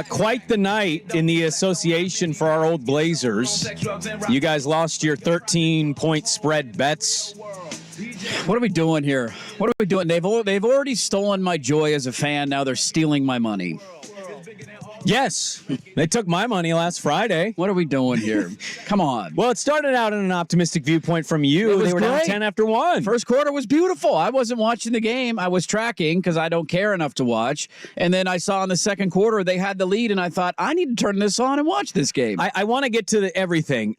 quite the night in the association for our old Blazers. You guys lost your 13-point spread bets. What are we doing here? What are we doing? They've already stolen my joy as a fan. Now they're stealing my money. Yes, they took my money last Friday. What are we doing here? Come on. Well, it started out in an optimistic viewpoint from you. They were down 10 after 1. First quarter was beautiful. I wasn't watching the game. I was tracking because I don't care enough to watch. And then I saw in the second quarter they had the lead, and I thought, I need to turn this on and watch this game. I want to get to everything.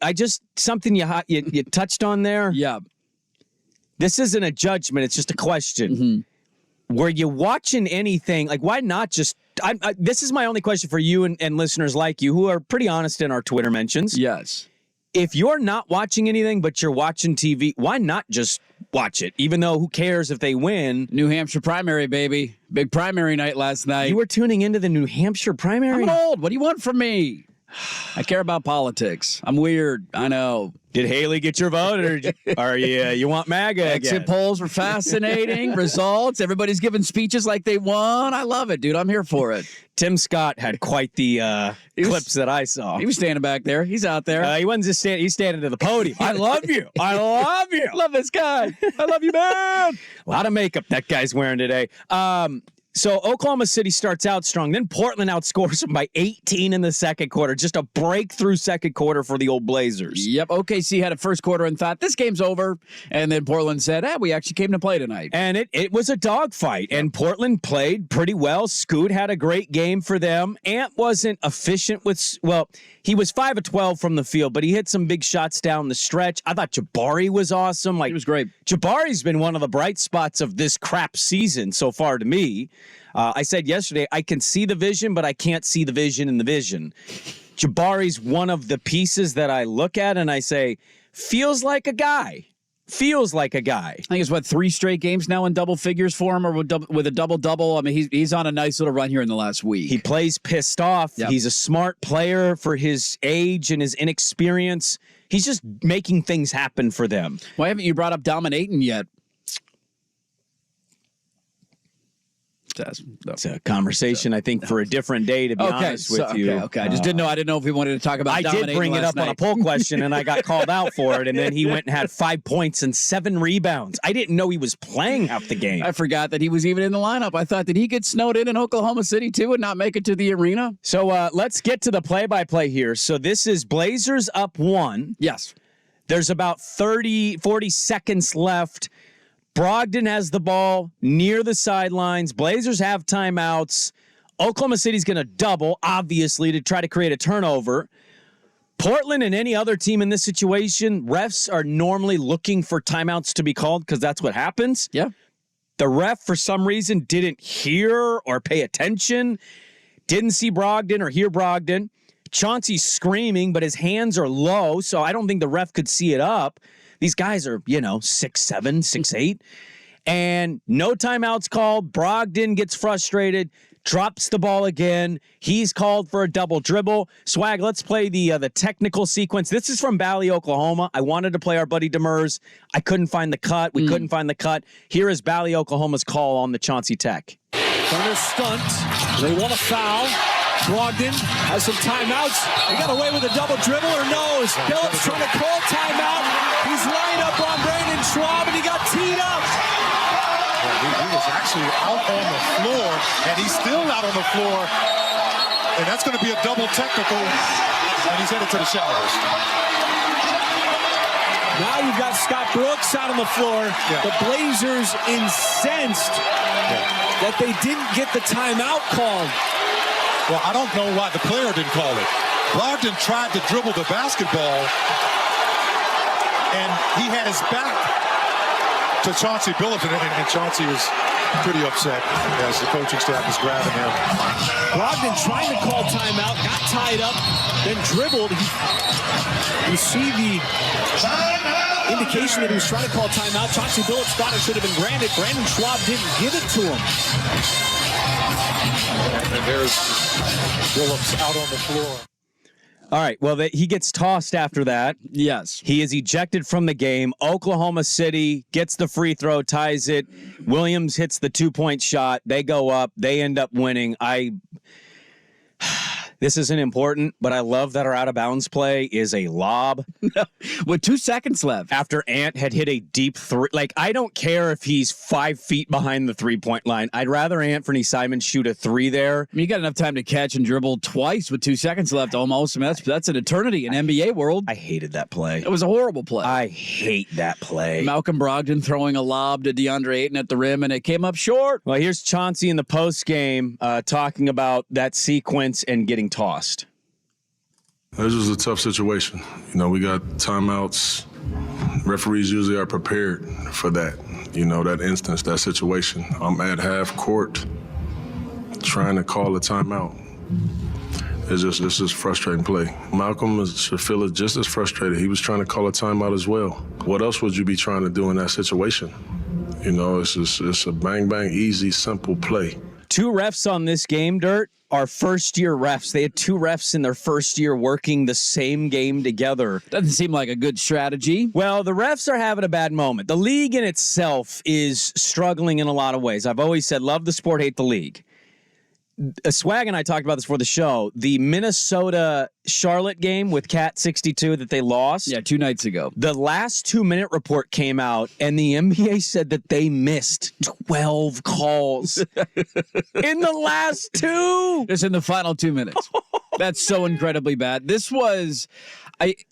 Something you touched on there. Yeah. This isn't a judgment. It's just a question. Mm-hmm. Were you watching anything? Like, why not just... this is my only question for you and listeners like you who are pretty honest in our Twitter mentions. Yes. If you're not watching anything but you're watching TV, why not just watch it? Even though who cares if they win? New Hampshire primary, baby. Big primary night last night. You were tuning into the New Hampshire primary? I'm old. What do you want from me? I care about politics. I'm weird. I know. Did Haley get your vote, or you want MAGA Exit again? polls were fascinating. Results. Everybody's giving speeches like they won. I love it, dude. I'm here for it. Tim Scott had quite the clips that I saw. He was standing back there. He's out there. He wasn't just standing. He's standing to the podium. I love you. I love you. Love this guy. I love you, man. A lot of makeup that guy's wearing today. So Oklahoma City starts out strong. Then Portland outscores them by 18 in the second quarter. Just a breakthrough second quarter for the old Blazers. Yep. OKC had a first quarter and thought, this game's over. And then Portland said, we actually came to play tonight. And it was a dogfight. And Portland played pretty well. Scoot had a great game for them. Ant wasn't efficient with, he was 5 of 12 from the field, but he hit some big shots down the stretch. I thought Jabari was awesome. He was great. Jabari's been one of the bright spots of this crap season so far to me. I said yesterday, I can see the vision, but I can't see the vision in the vision. Jabari's one of the pieces that I look at and I say, feels like a guy. Feels like a guy. I think it's 3 straight games now in double figures for him, or with a double-double. I mean, he's on a nice little run here in the last week. He plays pissed off. Yep. He's a smart player for his age and his inexperience. He's just making things happen for them. Why haven't you brought up dominating yet? It's a conversation, I think, for a different day, to be honest with you. Okay. I just didn't know if we wanted to talk about dominating. I did bring it up on a poll question, and I got called out for it, and then he went and had 5 points and 7 rebounds. I didn't know he was playing half the game. I forgot that he was even in the lineup. I thought, did he get snowed in Oklahoma City, too, and not make it to the arena? So let's get to the play-by-play here. So this is Blazers up 1. Yes. There's about 40 seconds left. Brogdon has the ball near the sidelines. Blazers have timeouts. Oklahoma City's going to double, obviously, to try to create a turnover. Portland and any other team in this situation, refs are normally looking for timeouts to be called because that's what happens. Yeah. The ref, for some reason, didn't hear or pay attention, didn't see Brogdon or hear Brogdon. Chauncey's screaming, but his hands are low, so I don't think the ref could see it up. These guys are, 6'7", 6'8", and no timeouts called. Brogdon gets frustrated, drops the ball again. He's called for a double dribble. Swag, let's play the technical sequence. This is from Valley, Oklahoma. I wanted to play our buddy Demers. I couldn't find the cut. We couldn't find the cut. Here is Valley, Oklahoma's call on the Chauncey Tech. Turner stunt. They want a foul. Brogdon has some timeouts. He got away with a double dribble or no? Is Phillips trying to call timeout? He's lined up on Brandon Schwab and he got teed up. He was actually out on the floor and he's still out on the floor. And that's going to be a double technical and he's headed to the showers. Now you've got Scott Brooks out on the floor. Yeah. The Blazers incensed that they didn't get the timeout called. Well, I don't know why the player didn't call it. Brogdon tried to dribble the basketball, and he had his back to Chauncey Billups, and Chauncey is pretty upset as the coaching staff is grabbing him. Brogdon trying to call timeout, got tied up, then dribbled. You see the indication that he was trying to call timeout. Chauncey Billups thought it should have been granted. Brandon Schwab didn't give it to him. And there's Billups out on the floor. All right, well, he gets tossed after that. Yes. He is ejected from the game. Oklahoma City gets the free throw, ties it. Williams hits the 2-point shot. They go up. They end up winning. This isn't important, but I love that our out-of-bounds play is a lob. With 2 seconds left. After Ant had hit a deep three. Like, I don't care if he's 5 feet behind the three-point line. I'd rather Anthony Simon shoot a three there. I mean, you got enough time to catch and dribble twice with 2 seconds left almost. I mean, that's an eternity in NBA world. I hated that play. It was a horrible play. I hate that play. Malcolm Brogdon throwing a lob to DeAndre Ayton at the rim, and it came up short. Well, here's Chauncey in the postgame talking about that sequence and getting tossed. This was a tough situation. You know, we got timeouts. Referees usually are prepared for that, you know, that instance, that situation. I'm at half court trying to call a timeout. It's just frustrating play. Malcolm should feel just as frustrated. He was trying to call a timeout as well. What else would you be trying to do in that situation? You know, it's a bang, bang, easy, simple play. 2 refs on this game, Dirt, are first-year refs. They had 2 refs in their first year working the same game together. Doesn't seem like a good strategy. Well, the refs are having a bad moment. The league in itself is struggling in a lot of ways. I've always said, love the sport, hate the league. Swag and I talked about this for the show. The Minnesota-Charlotte game with Cat 62 that they lost. Yeah, 2 nights ago. The last 2-minute report came out, and the NBA said that they missed 12 calls in the last 2. Just in the final 2 minutes. That's so incredibly bad. This was...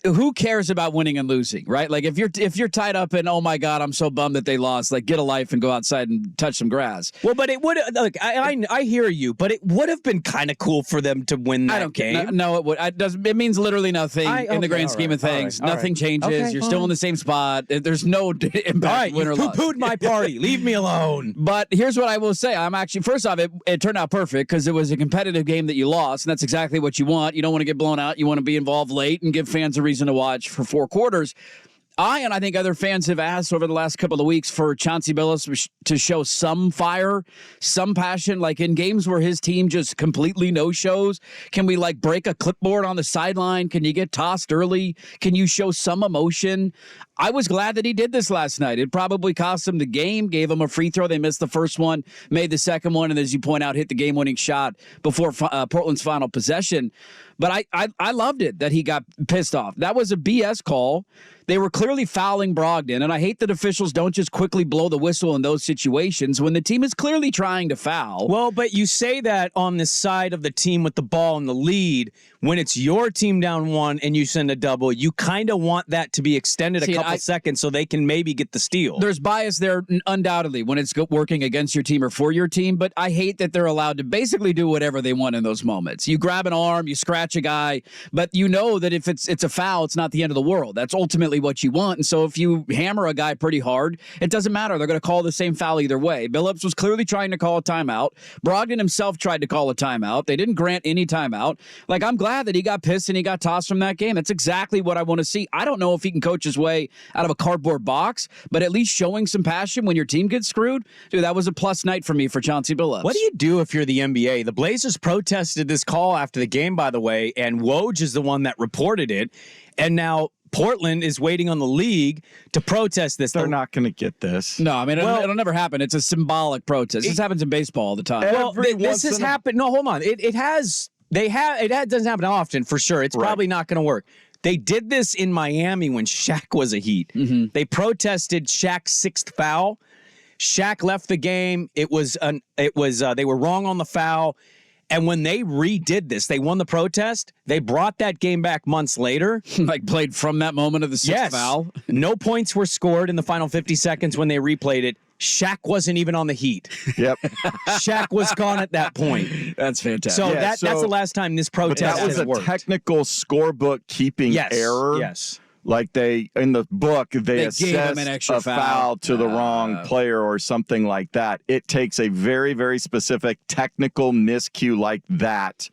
who cares about winning and losing, right? Like if you're tied up and oh my God, I'm so bummed that they lost. Like get a life and go outside and touch some grass. Well, but it would look. I hear you, but it would have been kind of cool for them to win that I don't game. care. No, it would. It means literally nothing in the grand scheme of things. Nothing changes. Okay, you're fine. still in the same spot. There's no impact. All right, win you or loss. poo-pooed my party. Leave me alone. But here's what I will say. I'm actually, first off, it turned out perfect because it was a competitive game that you lost, and that's exactly what you want. You don't want to get blown out. You want to be involved late and give fans a reason to watch for 4 quarters. I think other fans have asked over the last couple of weeks for Chauncey Billups to show some fire, some passion, like in games where his team just completely no-shows. Can we like break a clipboard on the sideline? Can you get tossed early? Can you show some emotion? I was glad that he did this last night. It probably cost him the game, gave him a free throw. They missed the first one, made the second one, and as you point out, hit the game-winning shot before Portland's final possession. But I loved it that he got pissed off. That was a BS call. They were clearly fouling Brogdon, and I hate that officials don't just quickly blow the whistle in those situations when the team is clearly trying to foul. Well, but you say that on the side of the team with the ball in the lead. When it's your team down 1 and you send a double, you kind of want that to be extended a couple seconds so they can maybe get the steal. There's bias there, undoubtedly, when it's working against your team or for your team, but I hate that they're allowed to basically do whatever they want in those moments. You grab an arm, you scratch a guy, but you know that if it's a foul, it's not the end of the world. That's ultimately what you want, and so if you hammer a guy pretty hard, it doesn't matter. They're going to call the same foul either way. Billups was clearly trying to call a timeout. Brogdon himself tried to call a timeout. They didn't grant any timeout. Like, I'm glad that he got pissed and he got tossed from that game. That's exactly what I want to see. I don't know if he can coach his way out of a cardboard box, but at least showing some passion when your team gets screwed, dude, that was a plus night for me for Chauncey Billups. What do you do if you're the NBA? The Blazers protested this call after the game, by the way, and Woj is the one that reported it, and now Portland is waiting on the league to protest this. They're not going to get this. No, I mean, it'll never happen. It's a symbolic protest. This happens in baseball all the time. Well, this has happened. No, hold on. It has. It doesn't happen often for sure. It's probably not going to work. They did this in Miami when Shaq was a Heat. Mm-hmm. They protested Shaq's 6th foul. Shaq left the game. They were wrong on the foul. And when they redid this, they won the protest. They brought that game back months later. Like played from that moment of the 6th foul. No points were scored in the final 50 seconds when they replayed it. Shaq wasn't even on the Heat. Yep. Shaq was gone at that point. That's fantastic. So, that's the last time this protest has worked. That was a technical scorebook keeping error. Yes. Like in the book, they assessed an extra a foul to the wrong player or something like that. It takes a very, very specific technical miscue like that.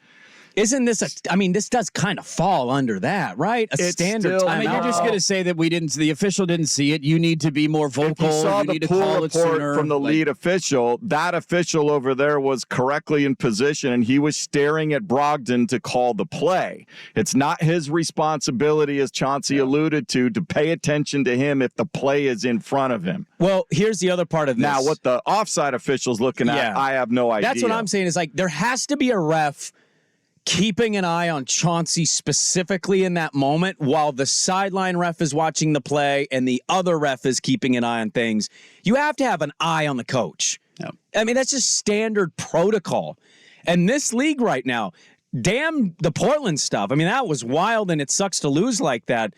Isn't this this does kind of fall under that, right? It's standard still, timeout. you're just going to say that the official didn't see it. You need to be more vocal. If you saw need the to call pool it sooner. report from the lead official, that official over there was correctly in position, and he was staring at Brogdon to call the play. It's not his responsibility, as Chauncey alluded to pay attention to him if the play is in front of him. Well, here's the other part of this. Now, what the offside official's looking at, I have no idea. That's what I'm saying is like there has to be a ref keeping an eye on Chauncey specifically in that moment while the sideline ref is watching the play and the other ref is keeping an eye on things. You have to have an eye on the coach. Yeah. I mean, that's just standard protocol. And this league right now, damn the Portland stuff. I mean, that was wild, and it sucks to lose like that.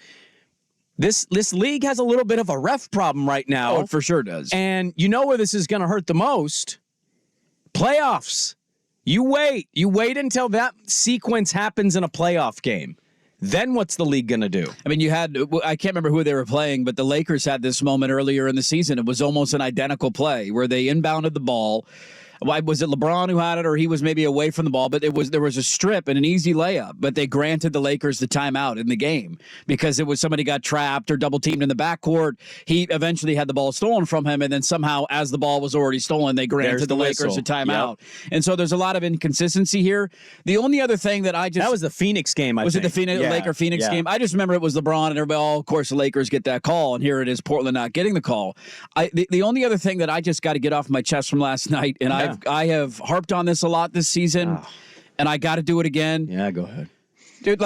This league has a little bit of a ref problem right now. Oh, it for sure does. And you know where this is going to hurt the most? Playoffs. You wait until that sequence happens in a playoff game. Then what's the league going to do? I mean, I can't remember who they were playing, but the Lakers had this moment earlier in the season. It was almost an identical play where they inbounded the ball. Was it LeBron who had it, or he was maybe away from the ball? But there was a strip and an easy layup. But they granted the Lakers the timeout in the game because it was somebody got trapped or double teamed in the backcourt. He eventually had the ball stolen from him, and then somehow, as the ball was already stolen, they granted the Lakers a timeout. Yep. And so there's a lot of inconsistency here. The only other thing that that was the Phoenix game. Was it the Laker-Phoenix game? I just remember it was LeBron and everybody. Of course, the Lakers get that call, and here it is, Portland not getting the call. The only other thing that I just got to get off my chest from last night, and I have harped on this a lot this season, and I got to do it again. Yeah, go ahead. Dude,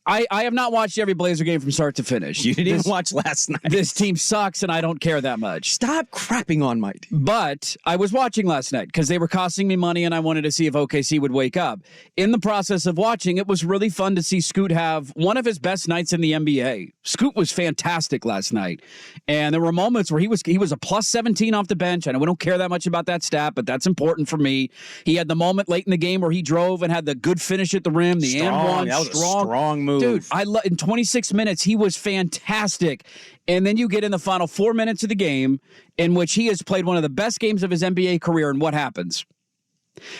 I have not watched every Blazer game from start to finish. You didn't even watch last night. This team sucks, and I don't care that much. Stop crapping on my team. But I was watching last night because they were costing me money, and I wanted to see if OKC would wake up. In the process of watching, it was really fun to see Scoot have one of his best nights in the NBA. Scoot was fantastic last night, and there were moments where he was a plus 17 off the bench. I know we don't care that much about that stat, but that's important for me. He had the moment late in the game where he drove and had the good finish at the rim, the and one, that was a strong move. Dude, in 26 minutes, he was fantastic. And then you get in the final 4 minutes of the game in which he has played one of the best games of his NBA career, and what happens?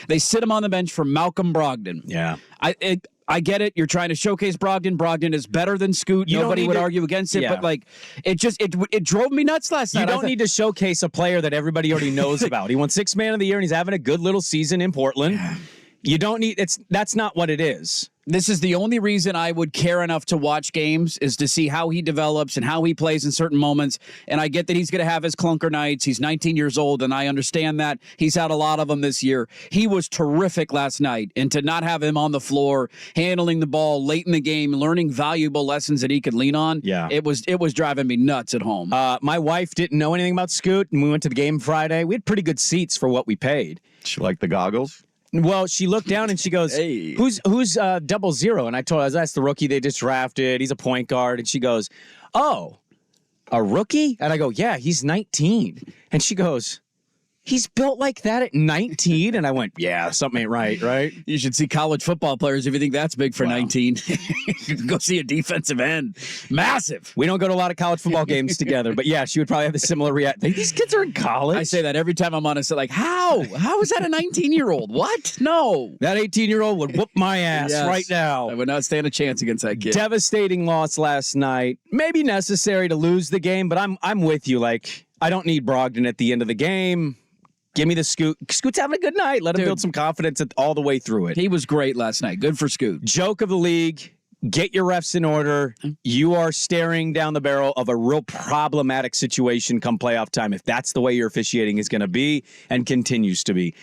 They sit him on the bench for Malcolm Brogdon. Yeah. I get it. You're trying to showcase Brogdon. Brogdon is better than Scoot. Nobody would argue against it, but it drove me nuts last night. You don't need to showcase a player that everybody already knows about. He won Sixth Man of the Year, and he's having a good little season in Portland. You don't need that's not what it is. This is the only reason I would care enough to watch games, is to see how he develops and how he plays in certain moments. And I get that he's going to have his clunker nights. He's 19 years old, and I understand that. He's had a lot of them this year. He was terrific last night, and to not have him on the floor, handling the ball late in the game, learning valuable lessons that he could lean on, it was driving me nuts at home. My wife didn't know anything about Scoot, and we went to the game Friday. We had pretty good seats for what we paid. She liked the goggles? Well, she looked down and she goes, hey. Who's 00? And I told her, that's the rookie they just drafted. He's a point guard. And she goes, oh, a rookie? And I go, yeah, he's 19. And she goes, he's built like that at 19? And I went, yeah, something ain't right? You should see college football players if you think that's big for 19. You can go see a defensive end. Massive. We don't go to a lot of college football games together, but yeah, she would probably have a similar reaction. These kids are in college. I say that every time I'm on a set, like, how? How is that a 19-year-old? What? No. That 18-year-old would whoop my ass right now. I would not stand a chance against that kid. Devastating loss last night. Maybe necessary to lose the game, but I'm with you. Like, I don't need Brogdon at the end of the game. Give me the Scoot. Scoot's having a good night. Let him build some confidence all the way through it. He was great last night. Good for Scoot. Joke of the league. Get your refs in order. You are staring down the barrel of a real problematic situation come playoff time if that's the way your officiating is going to be and continues to be.